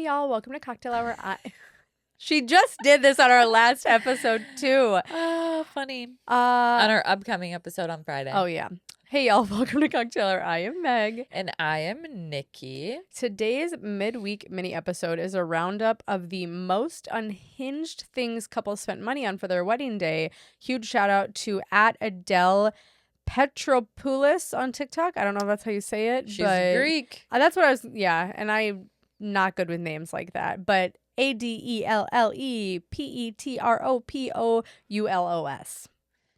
y'all, welcome to Cocktail Hour. She just did this on our last episode too. Oh, funny. On our upcoming episode on Friday. Oh yeah. Hey y'all, welcome to Cocktail Hour. I am Meg. And I am Nikki. Today's midweek mini episode is a roundup of the most unhinged things couples spent money on for their wedding day. Huge shout out to @Adele Petropoulos on TikTok. I don't know if that's how you say it. She's but Greek. That's what I was, yeah. And I'm not good with names like that. But ADELLEPETROPOULOS.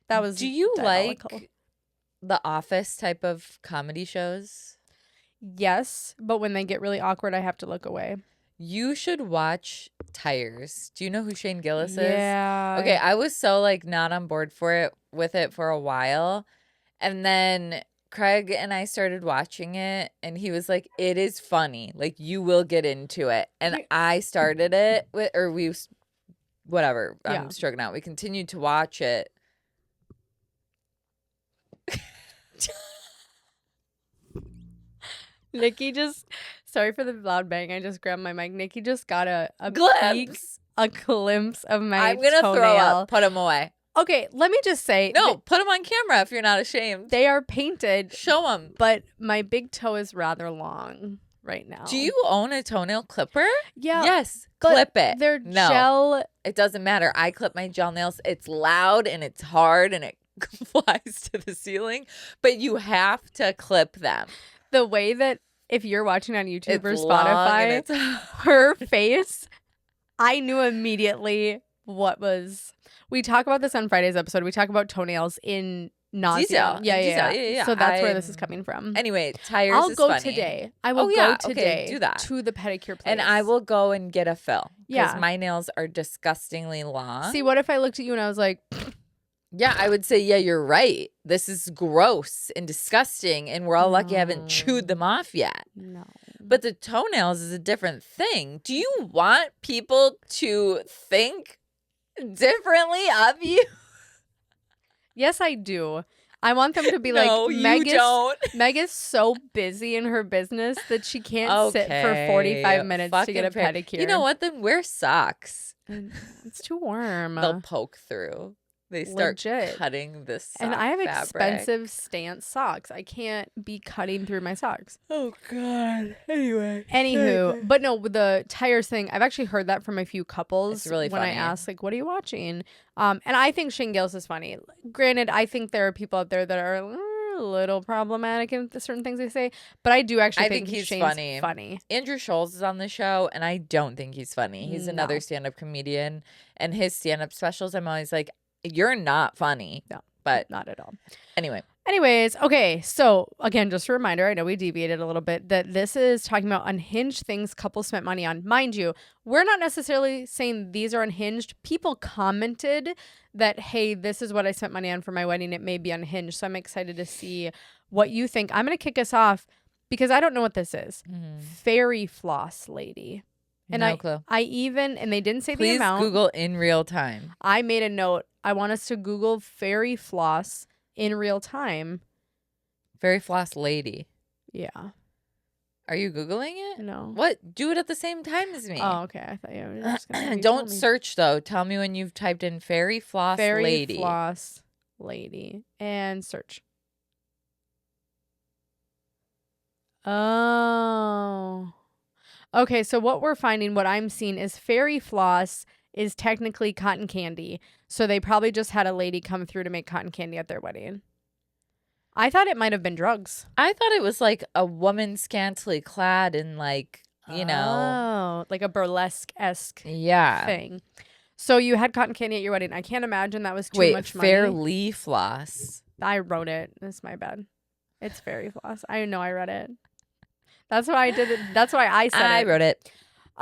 That was Do you diabolical. like the Office type of comedy shows? Yes, but when they get really awkward, I have to look away. You should watch Tires. Do you know who Shane Gillis is? Yeah. Okay, I was so like not on board with it for a while. And then Craig and I started watching it and he was like, it is funny. Like you will get into it. And I started it whatever. I'm stroking out. We continued to watch it. Nikki just, sorry for the loud bang. I just grabbed my mic. Nikki just got a glimpse of my I'm going to throw up. Put them away. Okay, let me just say. No, put them on camera if you're not ashamed. They are painted. Show them. But my big toe is rather long right now. Do you own a toenail clipper? Yeah. Yes. Clip it. They're gel. It doesn't matter. I clip my gel nails. It's loud and it's hard and it flies to the ceiling. But you have to clip them. The way that if you're watching on YouTube or Spotify, her face, I knew immediately what was. We talk about this on Friday's episode. We talk about toenails in nausea. Yeah. So that's where this is coming from. Anyway, Tires I'll is go funny. today. I will go today. Do that. To the pedicure place. And I will go and get a fill. Yeah. Because my nails are disgustingly long. See, what if I looked at you and I was like... Yeah, I would say, yeah, you're right. This is gross and disgusting, and we're all lucky I haven't chewed them off yet. No. But the toenails is a different thing. Do you want people to think differently of you? Yes, I do. I want them to be no, like, you don't. Meg is so busy in her business that she can't sit for 45 minutes to get a pedicure. You know what? Then wear socks. It's too warm. They'll poke through. They start Legit. Cutting this sock and I have fabric. Expensive stance socks. I can't be cutting through my socks. Oh, God. Anyway. Anywho, but no, with the Tires thing, I've actually heard that from a few couples. It's really when funny. I ask, like, what are you watching? And I think Shane Gillis is funny. Granted, I think there are people out there that are a little problematic in certain things they say, but I do actually think he's Shane's funny. Andrew Scholes is on the show, and I don't think he's funny. He's another stand-up comedian, and his stand-up specials, I'm always like, you're not funny. No, but not at all. Anyways, okay. So again, just a reminder, I know we deviated a little bit, that this is talking about unhinged things couples spent money on. Mind you, we're not necessarily saying these are unhinged. People commented that, hey, this is what I spent money on for my wedding. It may be unhinged. So I'm excited to see what you think. I'm going to kick us off because I don't know what this is. Fairy floss lady. And no clue. And they didn't say the amount. Please Google in real time. I made a note. I want us to Google fairy floss in real time. Fairy floss lady. Yeah. Are you Googling it? No. What? Do it at the same time as me. Oh, okay. I thought you were just going to Don't search, though. Tell me when you've typed in fairy floss lady. Fairy floss lady. And search. Oh. Okay, so what I'm seeing is fairy floss is technically cotton candy. So they probably just had a lady come through to make cotton candy at their wedding. I thought it might have been drugs. I thought it was like a woman scantily clad in like, like a burlesque-esque yeah. thing. So you had cotton candy at your wedding. I can't imagine that was too much money. Fairly floss. I wrote it. It's my bad. It's fairy floss. I know I read it. That's why I did it. That's why I said it. I wrote it.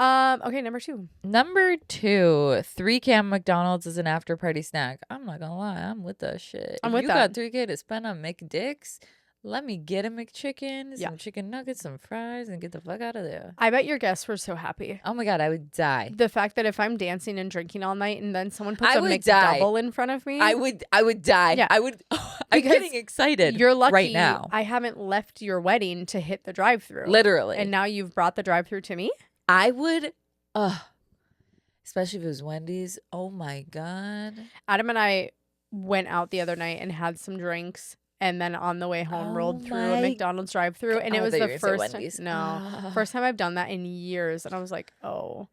Okay, number 2. Number 2, 3K McDonald's is an after party snack. I'm not gonna lie, I'm with that shit. I'm if with you that. got 3K to spend on McDicks, let me get a McChicken, some chicken nuggets, some fries, and get the fuck out of there. I bet your guests were so happy. Oh my God, I would die. The fact that if I'm dancing and drinking all night and then someone puts a McDouble in front of me. I would die. Yeah. I'm getting excited. You're lucky right now. I haven't left your wedding to hit the drive-thru. Literally. And now you've brought the drive-thru to me? I would, especially if it was Wendy's. Oh my God. Adam and I went out the other night and had some drinks. And then on the way home, rolled through a McDonald's drive-thru, and it was the first time. No, first time I've done that in years, and I was like, "Oh,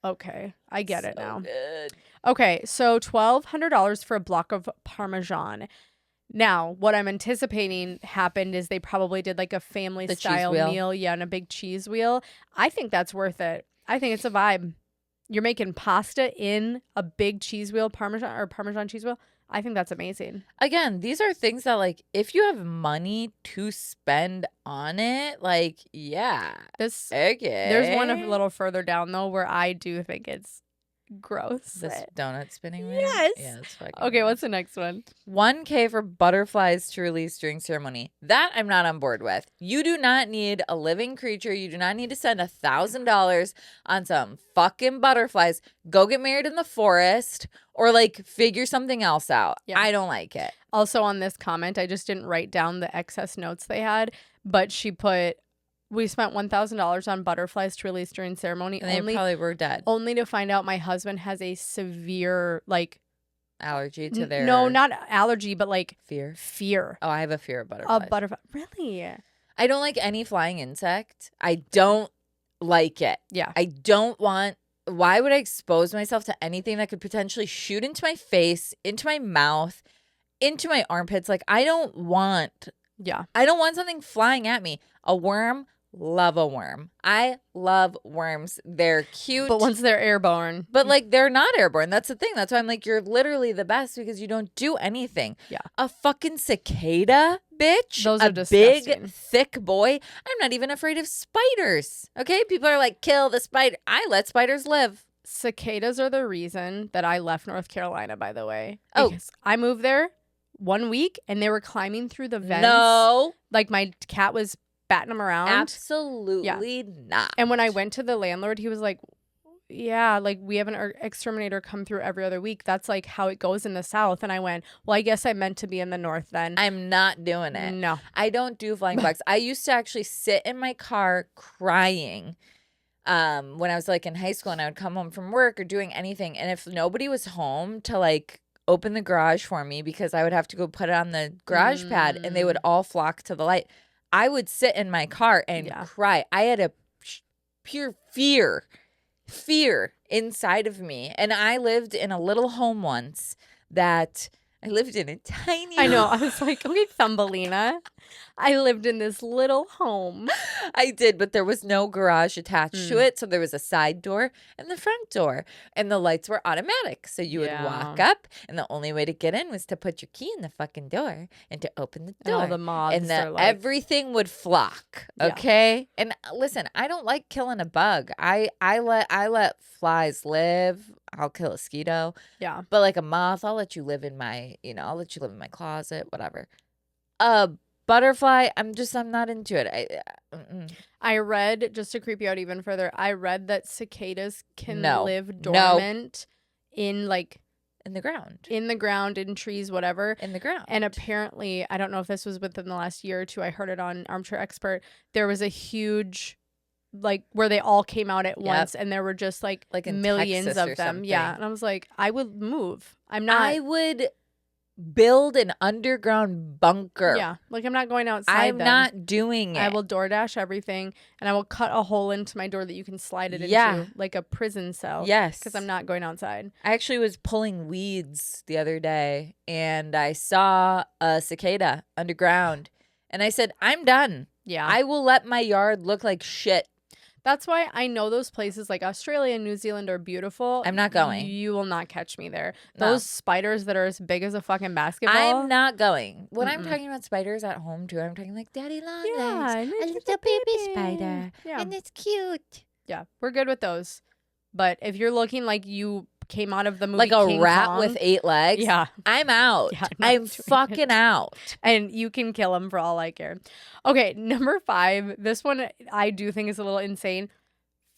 okay, I get it now." Good. Okay, so $1,200 for a block of Parmesan. Now, what I'm anticipating happened is they probably did like a family style meal, and a big cheese wheel. I think that's worth it. I think it's a vibe. You're making pasta in a big cheese wheel, Parmesan cheese wheel. I think that's amazing. Again, these are things that, like, if you have money to spend on it, like, yeah. There's one a little further down, though, where I do think it's gross. This donut spinning wheel? Yes. Yeah, it's fucking okay, gross. What's the next one? $1,000 for butterflies to release during ceremony. That I'm not on board with. You do not need a living creature. You do not need to spend $1,000 on some fucking butterflies. Go get married in the forest or like figure something else out. Yeah. I don't like it. Also on this comment, I just didn't write down the excess notes they had, but she put, we spent $1,000 on butterflies to release during ceremony. And they probably were dead. Only to find out my husband has a severe, like... allergy to their... No, not allergy, but like... Fear. Oh, I have a fear of butterflies. Really? I don't like any flying insect. I don't like it. Yeah. I don't want... Why would I expose myself to anything that could potentially shoot into my face, into my mouth, into my armpits? Like, I don't want... Yeah. I don't want something flying at me. A worm... Love a worm. I love worms. They're cute. But once they're airborne. But like they're not airborne. That's the thing. That's why I'm like, you're literally the best because you don't do anything. Yeah. A fucking cicada, bitch. Those are disgusting. Big, thick boy. I'm not even afraid of spiders. Okay? People are like, kill the spider. I let spiders live. Cicadas are the reason that I left North Carolina, by the way. Oh. Because I moved there 1 week and they were climbing through the vents. No. Like my cat was batting them around. Absolutely not. And when I went to the landlord, he was like, yeah, like we have an exterminator come through every other week. That's like how it goes in the South. And I went, well, I guess I meant to be in the North then. I'm not doing it. No. I don't do flying bugs. I used to actually sit in my car crying when I was like in high school and I would come home from work or doing anything. And if nobody was home to like open the garage for me because I would have to go put it on the garage pad and they would all flock to the light, I would sit in my car and cry. I had a pure fear inside of me. And I lived in a little home once that I lived in a tiny I know. I was like, okay, Thumbelina. I lived in this little home. I did, but there was no garage attached to it. So there was a side door and the front door. And the lights were automatic. So you would walk up and the only way to get in was to put your key in the fucking door and to open the door. And all the moths and are like... everything would flock. Okay? Yeah. And listen, I don't like killing a bug. I let flies live. I'll kill a mosquito. Yeah. But like a moth, I'll let you live in my, I'll let you live in my closet, whatever. A butterfly, I'm not into it. I read, just to creep you out even further, I read that cicadas can live dormant in like... In the ground. In the ground, in trees, whatever. In the ground. And apparently, I don't know if this was within the last year or two, I heard it on Armchair Expert, there was a huge... like where they all came out at once and there were just like millions Texas of them. Something. Yeah. And I was like, I would move. I would build an underground bunker. Yeah. Like I'm not going outside. I'm not doing it. I will DoorDash everything and I will cut a hole into my door that you can slide it into like a prison cell. Yes. Because I'm not going outside. I actually was pulling weeds the other day and I saw a cicada underground and I said, I'm done. Yeah. I will let my yard look like shit. That's why I know those places like Australia and New Zealand are beautiful. I'm not going. You will not catch me there. Those spiders that are as big as a fucking basketball. I'm not going. When I'm talking about spiders at home too, I'm talking like Daddy Long Legs, a little baby spider. Yeah. And it's cute. Yeah, we're good with those. But if you're looking like you came out of the movie like a King rat Kong, with 8 legs, I'm out. Yeah, I'm fucking out. And you can kill him for all I care. Okay, number 5. This one I do think is a little insane.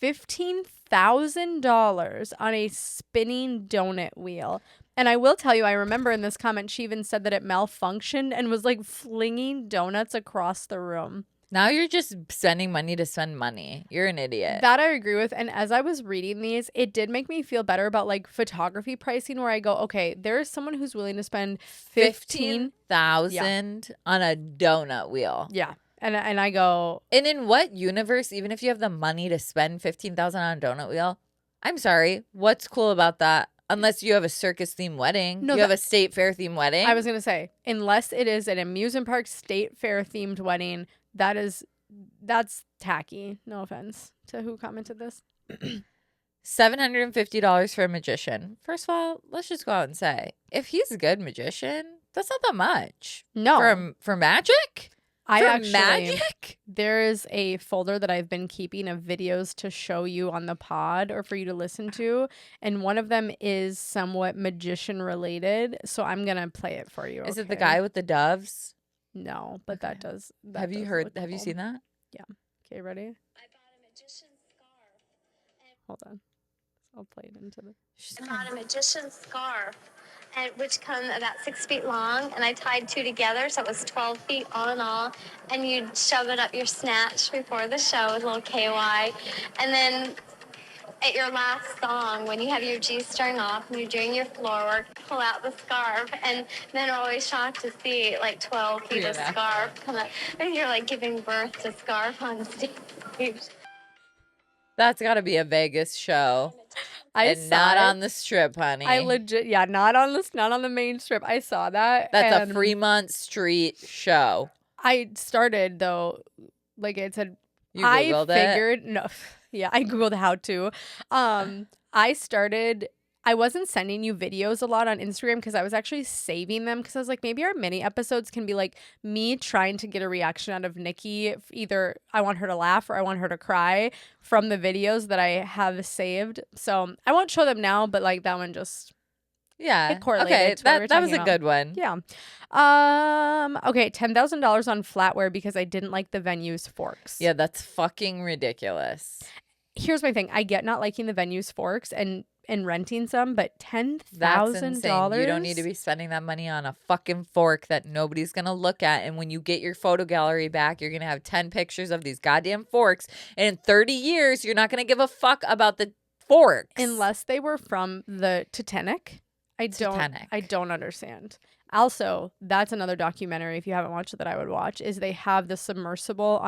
$15,000 on a spinning donut wheel. And I will tell you, I remember in this comment, she even said that it malfunctioned and was like flinging donuts across the room. Now you're just spending money to spend money. You're an idiot. That I agree with. And as I was reading these, it did make me feel better about like photography pricing where I go, okay, there is someone who's willing to spend 15,000 on a donut wheel. Yeah. And I go. And in what universe, even if you have the money to spend 15,000 on a donut wheel, I'm sorry, what's cool about that? Unless you have a circus themed wedding. No, you have a state fair themed wedding. I was going to say, unless it is an amusement park state fair themed wedding, that's tacky. No offense to who commented this. $750 for a magician. First of all, let's just go out and say, if he's a good magician, that's not that much. No. For magic? Magic? There is a folder that I've been keeping of videos to show you on the pod or for you to listen to. And one of them is somewhat magician related. So I'm going to play it for you. Is it the guy with the doves? No, but okay. Have you seen that? Yeah. Okay, ready? I bought a magician's scarf. Hold on. I'll play it into the. I bought a magician's scarf, which come about 6 feet long, and I tied 2 together, so it was 12 feet all in all. And you'd shove it up your snatch before the show with a little KY, and then at your last song, when you have your G string off and you're doing your floor work, pull out the scarf, and men are always shocked to see like 12 feet of scarf come up, and you're like giving birth to scarf on stage. That's got to be a Vegas show. Not on the strip, honey. I legit, yeah, not on the main strip. I saw that. That's a Fremont Street show. I started though, like it said. You Googled it? No, yeah, I Googled how to. I wasn't sending you videos a lot on Instagram because I was actually saving them because I was like, maybe our mini episodes can be like me trying to get a reaction out of Nikki. Either I want her to laugh or I want her to cry from the videos that I have saved. So I won't show them now, but like that one just it correlated. Okay, to what that was a good one. Yeah. Okay, $10,000 on flatware because I didn't like the venue's forks. Yeah, that's fucking ridiculous. Here's my thing. I get not liking the venue's forks and renting some, but $10,000. You don't need to be spending that money on a fucking fork that nobody's gonna look at. And when you get your photo gallery back, you're gonna have 10 pictures of these goddamn forks. And in 30 years, you're not gonna give a fuck about the forks unless they were from the Titanic. I don't understand. Also, that's another documentary, if you haven't watched it, that I would watch, is they have the submersible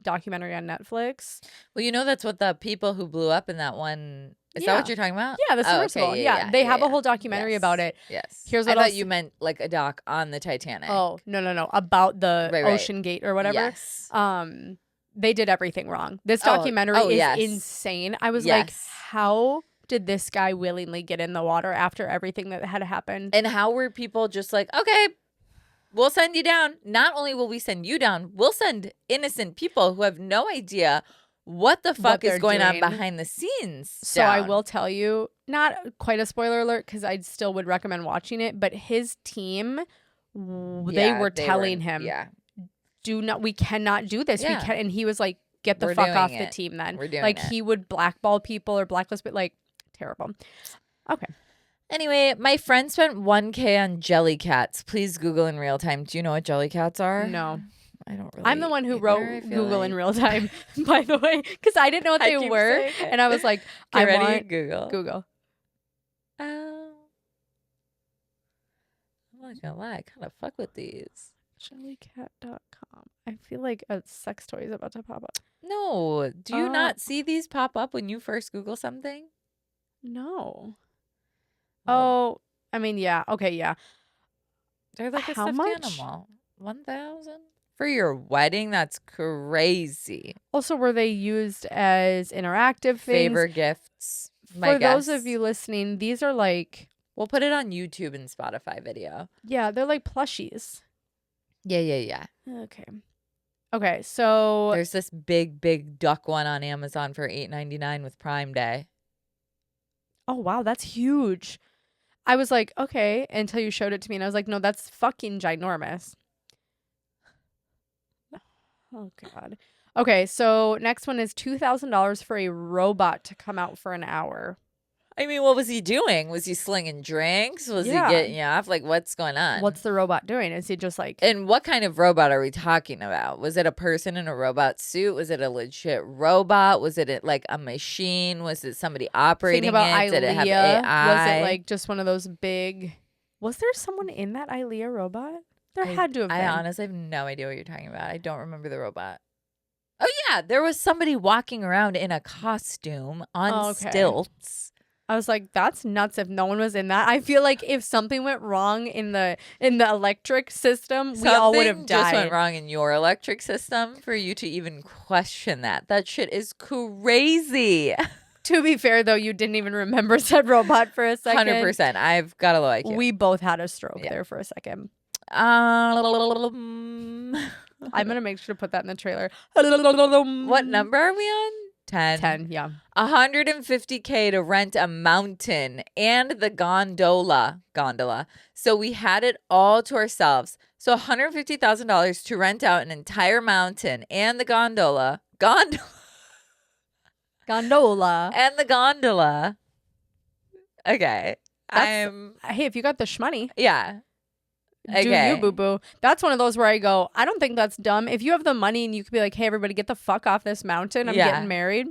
documentary on Netflix. Well, you know that's what the people who blew up in that one. Is that what you're talking about? Yeah, the submersible. Okay, they have a whole documentary about it. Yes. Here's what I thought you meant like a doc on the Titanic. Oh, no. About the Ocean Gate or whatever. Yes. They did everything wrong. This documentary is insane. I was like, how did this guy willingly get in the water after everything that had happened? And how were people just like, okay, we'll send you down. Not only will we send you down, we'll send innocent people who have no idea what the fuck is going on behind the scenes. So I will tell you, not quite a spoiler alert because I still would recommend watching it, but his team, they were telling him, we cannot do this. Yeah. And he was like, get the fuck off the team then. We're doing like it. He would blackball people or blacklist, but like terrible. Okay. Anyway, my friend spent $1,000 on jelly cats. Please Google in real time. Do you know what jelly cats are? No. I don't really. I'm the one who wrote Google in real time, by the way, because I didn't know what they were. And I was like, I want Google. I'm not gonna lie, I kind of fuck with these. Jellycat.com. I feel like a sex toy is about to pop up. No. Do you not see these pop up when you first Google something? No. Oh, I mean, yeah. Okay, yeah. They're like a stuffed animal. 1,000 for your wedding? That's crazy. Also, were they used as interactive things? Favor gifts. For those of you listening, these are like, we'll put it on YouTube and Spotify video. Yeah, they're like plushies. Yeah. Okay, so there's this big duck one on Amazon for $8.99 with Prime Day. Oh wow, that's huge. I was like, okay, until you showed it to me, and I was like, no, that's fucking ginormous. Oh god. Okay, so next one is $2,000 for a robot to come out for an hour. I mean, what was he doing? Was he slinging drinks? Was Yeah. he getting you off? Like, what's going on? What's the robot doing? Is he just like... And what kind of robot are we talking about? Was it a person in a robot suit? Was it a legit robot? Was it like a machine? Was it somebody operating Think about it? Did it have Ilea. AI? Was it like just one of those big... Was there someone in that Ilea robot? There had to have been. I honestly have no idea what you're talking about. I don't remember the robot. Oh, yeah. There was somebody walking around in a costume on stilts. I was like, that's nuts if no one was in that. I feel like if something went wrong in the electric system, we all would have died. Something just went wrong in your electric system for you to even question that. That shit is crazy. To be fair, though, you didn't even remember said robot for a second. 100%. I've got a low IQ. We both had a stroke there for a second. I'm going to make sure to put that in the trailer. What number are we on? 10. 10, yeah. $150K to rent a mountain and the gondola. So we had it all to ourselves. So $150,000 to rent out an entire mountain and the gondola. Gondola. And the gondola. Okay. Hey, if you got the shmoney. Yeah. Okay. Do you, boo-boo. That's one of those where I go, I don't think that's dumb. If you have the money and you could be like, hey, everybody, get the fuck off this mountain. I'm getting married.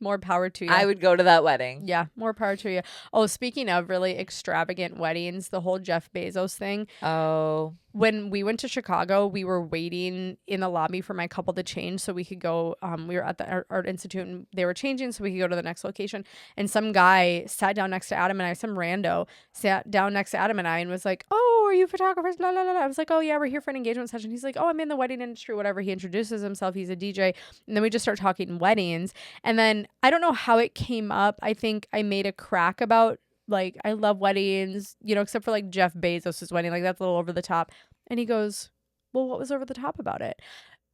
More power to you. I would go to that wedding. Yeah, more power to you. Oh, speaking of really extravagant weddings, the whole Jeff Bezos thing. Oh. When we went to Chicago, we were waiting in the lobby for my couple to change so we could go. We were at the Art Institute and they were changing so we could go to the next location. And some guy sat down next to Adam and I, some rando sat down next to Adam and I and was like, oh, are you photographers? La, la, la, la. I was like, oh, yeah, we're here for an engagement session. He's like, oh, I'm in the wedding industry, whatever. He introduces himself. He's a DJ. And then we just start talking weddings. And then I don't know how it came up. I think I made a crack about like, I love weddings, you know, except for like Jeff Bezos' wedding. Like that's a little over the top. And he goes, well, what was over the top about it?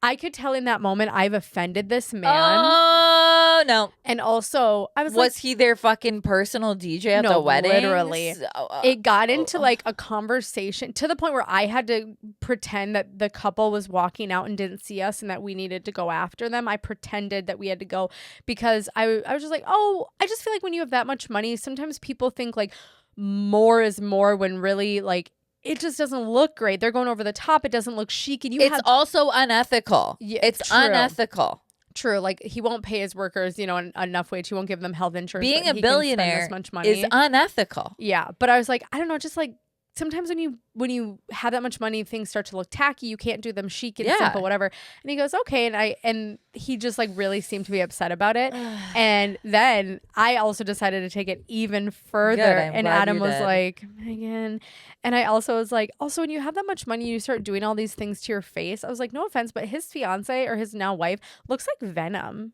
I could tell in that moment I've offended this man. Oh, no. And also, I was he their fucking personal DJ at the wedding? Literally. It got into like a conversation to the point where I had to pretend that the couple was walking out and didn't see us and that we needed to go after them. I pretended that we had to go because I was just like, oh, I just feel like when you have that much money, sometimes people think like more is more when really like it just doesn't look great. They're going over the top. It doesn't look chic. And it's also unethical. Yeah, it's unethical. True. Like he won't pay his workers, you know, enough wage. He won't give them health insurance. Being a billionaire this much money is unethical. Yeah. But I was like, I don't know, just like sometimes when you have that much money, things start to look tacky. You can't do them chic and simple, whatever. And he goes, okay. And he just like really seemed to be upset about it. And then I also decided to take it even further. And Adam was like, Megan. And I also was like, also when you have that much money, you start doing all these things to your face. I was like, no offense, but his fiance or his now wife looks like Venom.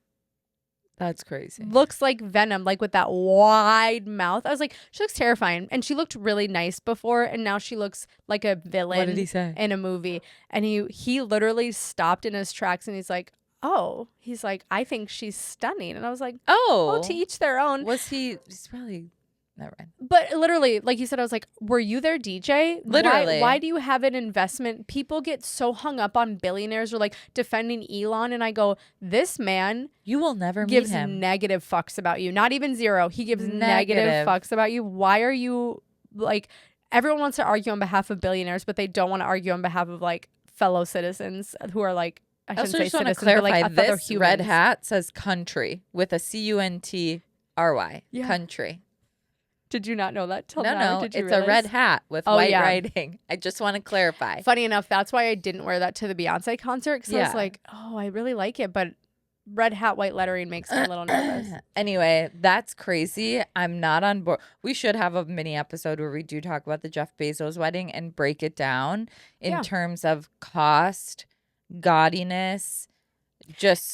That's crazy. Looks like Venom, like with that wide mouth. I was like, she looks terrifying. And she looked really nice before, and now she looks like a villain. What did he say? In a movie. And he literally stopped in his tracks and he's like, oh, I think she's stunning. And I was like, oh, to each their own. He's probably... Never mind. But literally, like you said, I was like, were you their DJ? Literally. Why do you have an investment? People get so hung up on billionaires or like defending Elon. And I go, this man you will never gives meet him. Negative fucks about you. Not even zero. He gives negative fucks about you. Why are you like, everyone wants to argue on behalf of billionaires, but they don't want to argue on behalf of like fellow citizens who are like, I shouldn't say citizens, clarify, but like I thought they're this humans. red hat says country with a CUNTRY. Yeah. Country. Did you not know that till now? No, it's a red hat with white writing. I just want to clarify. Funny enough, that's why I didn't wear that to the Beyonce concert because I was like, oh, I really like it, but red hat, white lettering makes me a little nervous. Anyway, that's crazy. I'm not on board. We should have a mini episode where we do talk about the Jeff Bezos wedding and break it down in terms of cost, gaudiness.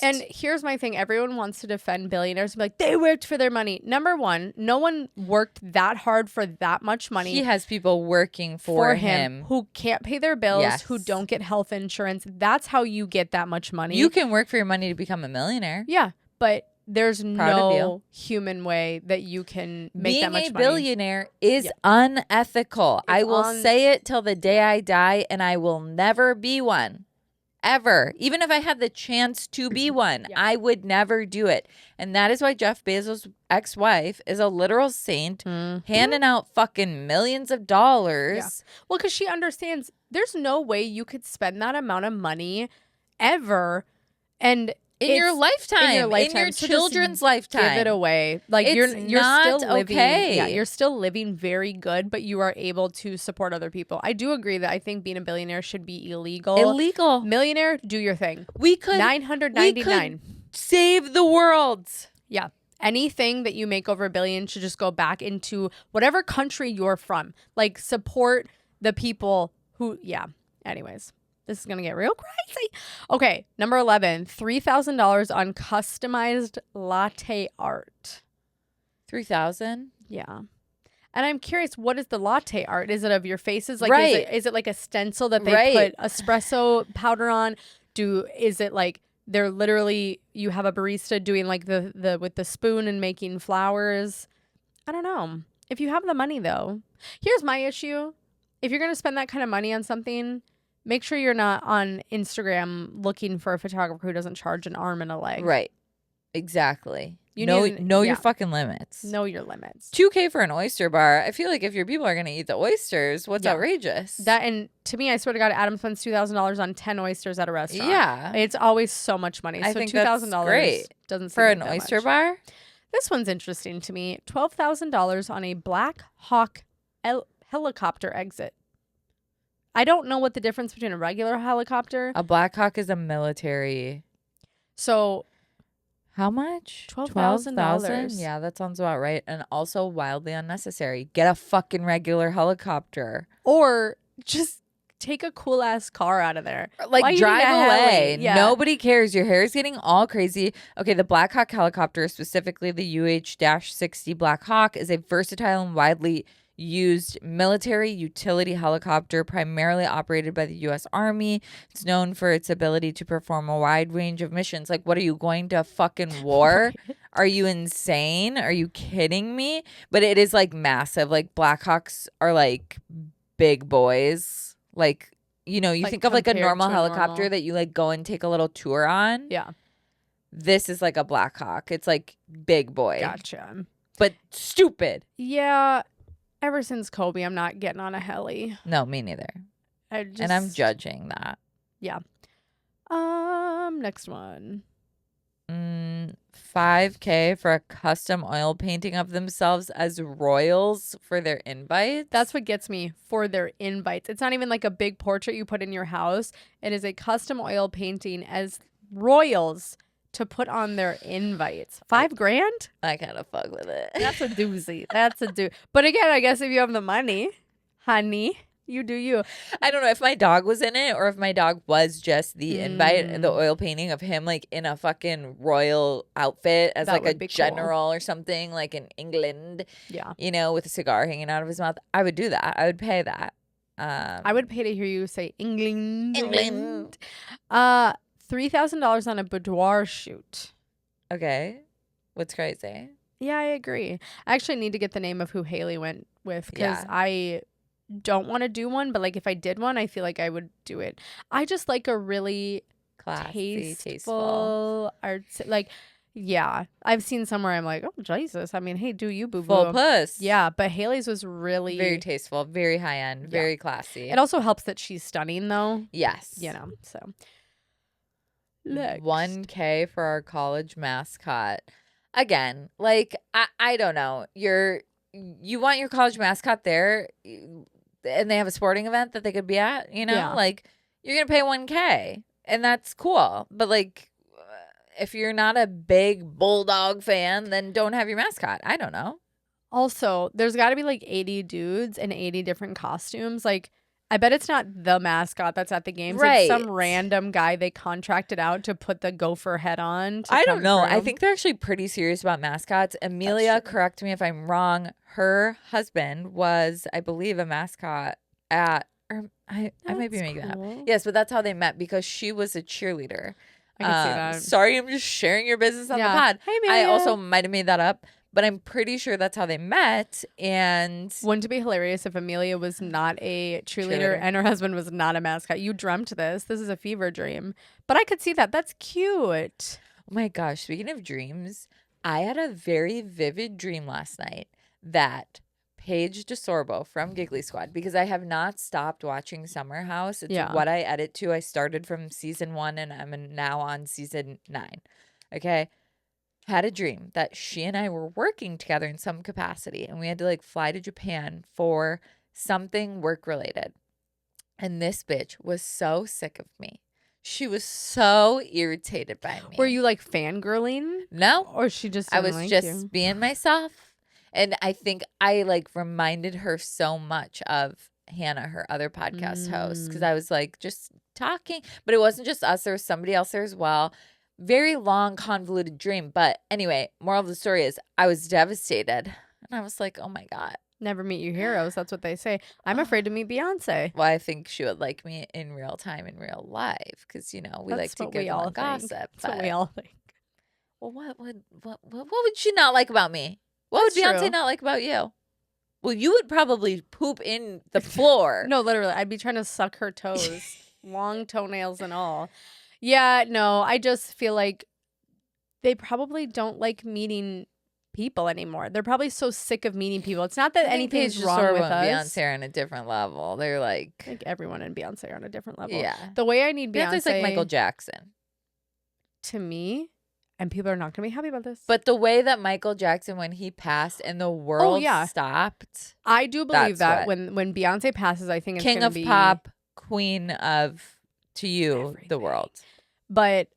And here's my thing. Everyone wants to defend billionaires and be like, they worked for their money. Number one, no one worked that hard for that much money. He has people working for him who can't pay their bills, who don't get health insurance. That's how you get that much money. You can work for your money to become a millionaire. Yeah, but there's no human way that you can make that much money. Being a billionaire is unethical. I will say it till the day I die, and I will never be one. ever. Even if I had the chance to be one, Yeah. I would never do it. And that is why Jeff Bezos' ex-wife is a literal saint, handing out fucking millions of dollars. Yeah. Well, because she understands there's no way you could spend that amount of money ever and In your lifetime, in your so just children's lifetime. give it away. Like It's you're not still living. okay. Yeah, you're still living very good, but you are able to support other people. I do agree that I think being a billionaire should be illegal. Illegal. Millionaire, do your thing. We could $999. save the world. Yeah. Anything that you make over $1 billion should just go back into whatever country you're from. Like support the people who. Yeah. Anyways. This is going to get real crazy. Okay, number 11, $3,000 on customized latte art. 3,000. Yeah. And I'm curious, what is the latte art? Is it of your faces? Like, Right. is it like a stencil that they Right. put espresso powder on? Is it like they're literally, you have a barista doing like the with the spoon and making flowers? I don't know. If you have the money though, here's my issue. If you're going to spend that kind of money on something, make sure you're not on Instagram looking for a photographer who doesn't charge an arm and a leg. Right. Exactly. You know need- your yeah. fucking limits. Know your limits. $2,000 for an oyster bar. I feel like if your people are going to eat the oysters, what's Yeah. outrageous? That, and to me, I swear to God, Adam spends $2,000 on 10 oysters at a restaurant. Yeah. It's always so much money. I So think that's $2,000 great. doesn't seem For like an that oyster much. bar? This one's interesting to me. $12,000 on a Black Hawk helicopter exit. I don't know what the difference between a regular helicopter. A Black Hawk is a military. So How much? $12,000. Yeah, that sounds about right. And also wildly unnecessary. Get a fucking regular helicopter. or just take a cool ass car out of there. Like, Why you drive need a heli? away. Yeah. Nobody cares. Your hair is getting all crazy. Okay, the Black Hawk helicopter, specifically the UH-60 Black Hawk, is a versatile and widely used military utility helicopter primarily operated by the U.S. Army. It's known for its ability to perform a wide range of missions. Like, what are you going to fucking war? Are you insane? Are you kidding me? But it is like massive. Like, Blackhawks are like big boys. Like, you know, you Like, think of like a compared normal to a helicopter normal- that you like go and take a little tour on. Yeah. This is like a Blackhawk. It's like big boy, Gotcha. but stupid. Yeah. Ever since Kobe, I'm not getting on a heli. No, me neither. And I'm judging that. Next one. $5,000 for a custom oil painting of themselves as royals for their invites. That's what gets me for their invites. It's not even like a big portrait you put in your house. It is a custom oil painting as royals to put on their invites. $5,000? I kind of fuck with it. That's a doozy. That's a doozy. But again, I guess if you have the money, honey, you do you. I don't know if my dog was in it or if my dog was just the invite and the oil painting of him like in a fucking royal outfit as That like a would be cool. general or something, like in England, Yeah. you know, with a cigar hanging out of his mouth. I would do that. I would pay that. I would pay to hear you say England. England. $3,000 on a boudoir shoot. Okay. What's crazy? Yeah, I agree. I actually need to get the name of who Haley went with because Yeah. I don't want to do one, but like if I did one, I feel like I would do it. I just like a really Classy, tasteful. tasteful art. Like, yeah, I've seen somewhere I'm like, oh Jesus. I mean, hey, do you boo Full boo? puss. Yeah, but Haley's was really Very tasteful, very high end, very classy. It also helps that she's stunning though. Yes. You know, so. Next. $1,000 for our college mascot. Again, like I don't know. You want your college mascot there, and they have a sporting event that they could be at. You know, Yeah. like you're gonna pay $1,000, and that's cool. But like, if you're not a big bulldog fan, then don't have your mascot. I don't know. Also, there's got to be like 80 dudes and 80 different costumes. Like, I bet it's not the mascot that's at the games. Right. It's some random guy they contracted out to put the gopher head on. I don't come know. I through. think they're actually pretty serious about mascots. Amelia, true. correct me if I'm wrong. Her husband was, I believe, a mascot at, or I might be That's making that up. cool. Yes, but that's how they met because she was a cheerleader. I can see that. Sorry, I'm just sharing your business on Yeah. the pod. Hey, I Amelia. also might have made that up, but I'm pretty sure that's how they met. And Wouldn't it be hilarious if Amelia was not a cheerleader and her husband was not a mascot? You dreamt this. This is a fever dream. But I could see that. That's cute. oh my gosh, speaking of dreams, I had a very vivid dream last night that Paige DeSorbo from Giggly Squad, because I have not stopped watching Summer House. It's Yeah. what I edit to. I started from season 1 and I'm now on season 9. Okay. Had a dream that she and I were working together in some capacity and we had to like fly to Japan for something work related. And this bitch was so sick of me. She was so irritated by me. Were you like fangirling? No. Or she just I didn't was like just you? being myself. And I think I like reminded her so much of Hannah, her other podcast host, because I was like just talking, but it wasn't just us. There was somebody else there as well. Very long, convoluted dream. But anyway, moral of the story is I was devastated. And I was like, oh my God. Never meet your heroes. That's what they say. I'm afraid to meet Beyonce. Well, I think she would like me in real time, in real life, because, you know, we That's like to what give we all them gossip. think. That's what we all think. Well, what would she not like about me? What That's would Beyonce true. not like about you? Well, you would probably poop in the floor. No, literally. I'd be trying to suck her toes. Long toenails and all. Yeah, no. I just feel like they probably don't like meeting people anymore. They're probably so sick of meeting people. It's not that I think anything's Paige wrong DeSorbo with and us. Beyonce are on a different level. They're I like, think everyone and Beyonce are on a different level. yeah. The way I need Beyonce's Beyonce like Michael Jackson. to me, and people are not going to be happy about this. But the way that Michael Jackson, when he passed and the world yeah. stopped, I do believe that's that when Beyonce passes, I think it's king going to of be pop, queen of, to you, everything. the world. But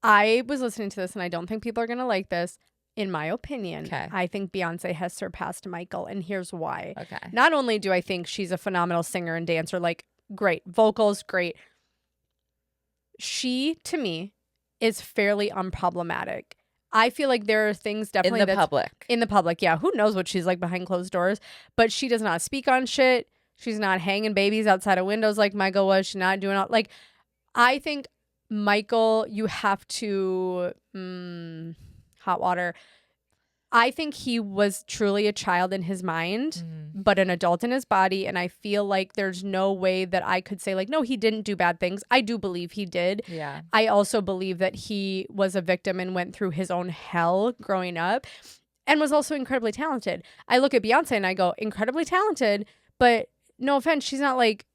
I was listening to this, and I don't think people are going to like this. In my opinion, Okay. I think Beyonce has surpassed Michael, and here's why. Okay. Not only do I think she's a phenomenal singer and dancer, like great vocals, great. She, to me, is fairly unproblematic. I feel like there are things definitely In the public. in the public. Yeah, who knows what she's like behind closed doors? But she does not speak on shit. She's not hanging babies outside of windows like Michael was. She's not doing all like. I think Michael, you have to hot water. I think he was truly a child in his mind, but an adult in his body. And I feel like there's no way that I could say like, no, he didn't do bad things. I do believe he did. Yeah. I also believe that he was a victim and went through his own hell growing up and was also incredibly talented. I look at Beyonce and I go, incredibly talented, but no offense, she's not like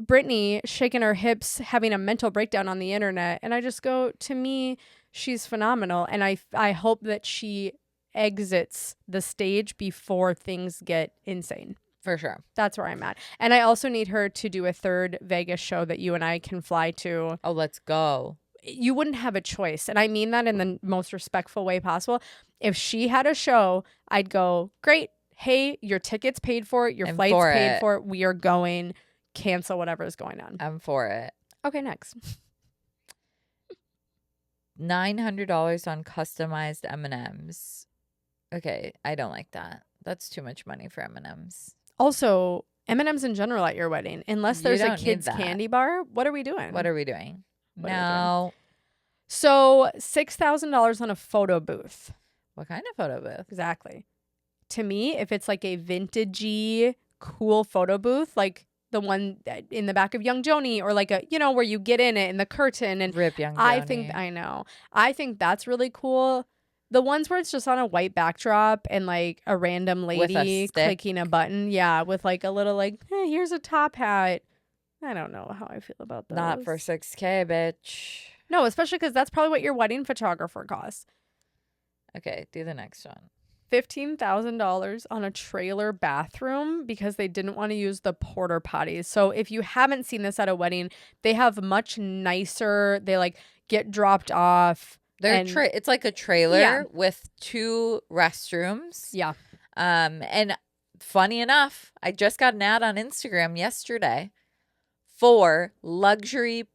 Britney shaking her hips, having a mental breakdown on the internet. And I just go, to me, she's phenomenal. And I hope that she exits the stage before things get insane. For sure. That's where I'm at. And I also need her to do a third Vegas show that you and I can fly to. Oh, let's go. You wouldn't have a choice. And I mean that in the most respectful way possible. If she had a show, I'd go, great. Hey, your ticket's paid for. Your I'm flight's for paid it. for. We are going. Cancel whatever is going on. I'm for it. Okay, next. $900 on customized M&Ms. Okay, I don't like that. That's too much money for M&Ms. Also, M&Ms in general at your wedding. Unless You there's a don't need kid's that. candy bar, what are we doing? What are we doing? What are we No. So $6,000 on a photo booth. What kind of photo booth? Exactly. To me, if it's like a vintagey, cool photo booth, like the one in the back of Young Joni, or like a, you know, where you get in it in the curtain and Rip Young I Joni. think, I know. I think that's really cool. The ones where it's just on a white backdrop and like a random With a lady stick. clicking a button. Yeah. With like a little like, hey, here's a top hat. I don't know how I feel about those. Not for $6,000, bitch. No, especially because that's probably what your wedding photographer costs. Okay, do the next one. $15,000 on a trailer bathroom because they didn't want to use the porta potties. So if you haven't seen this at a wedding, they have much nicer, they like get dropped off. They're and- it's like a trailer Yeah. with 2 restrooms. Yeah. And funny enough, I just got an ad on Instagram yesterday for luxury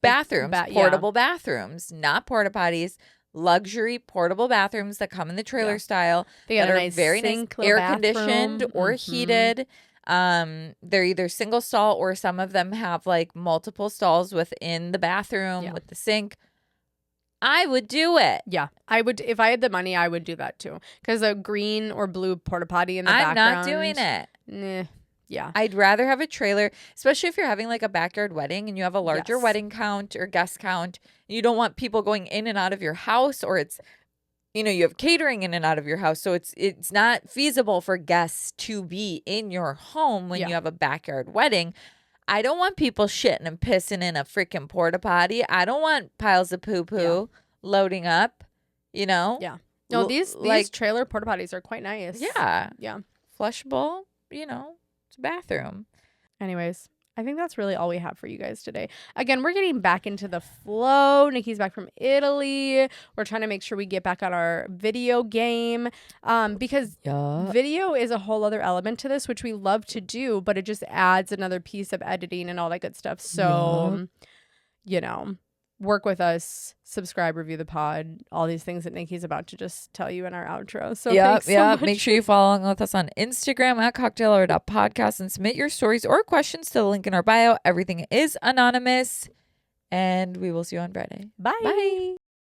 bathrooms, yeah. portable bathrooms, not porta potties, luxury portable bathrooms that come in the trailer Yeah. style They got that a are nice very sink, nice, little air conditioned bathroom. or Mhm. heated. They're either single stall or some of them have like multiple stalls within the bathroom Yeah. with the sink. I would do it. Yeah, I would. If I had the money, I would do that too. Because a green or blue porta potty in the I'm background. not doing it. Nah, yeah. I'd rather have a trailer, especially if you're having like a backyard wedding and you have a larger Yes. wedding count or guest count. You don't want people going in and out of your house, or it's, you have catering in and out of your house. So it's not feasible for guests to be in your home when Yeah. you have a backyard wedding. I don't want people shitting and pissing in a freaking porta potty. I don't want piles of poo-poo loading up, Yeah. No, these like, trailer porta potties are quite nice. yeah. Yeah. Flushable, it's a bathroom. Anyways, I think that's really all we have for you guys today. Again, we're getting back into the flow. Nikki's back from Italy. We're trying to make sure we get back on our video game because video is a whole other element to this, which we love to do, but it just adds another piece of editing and all that good stuff. So, work with us, subscribe, review the pod, all these things that Nikki's about to just tell you in our outro. So thanks so much. Make sure you follow along with us on Instagram at cocktailhour.podcast and submit your stories or questions to the link in our bio. Everything is anonymous, and we will see you on Friday. Bye.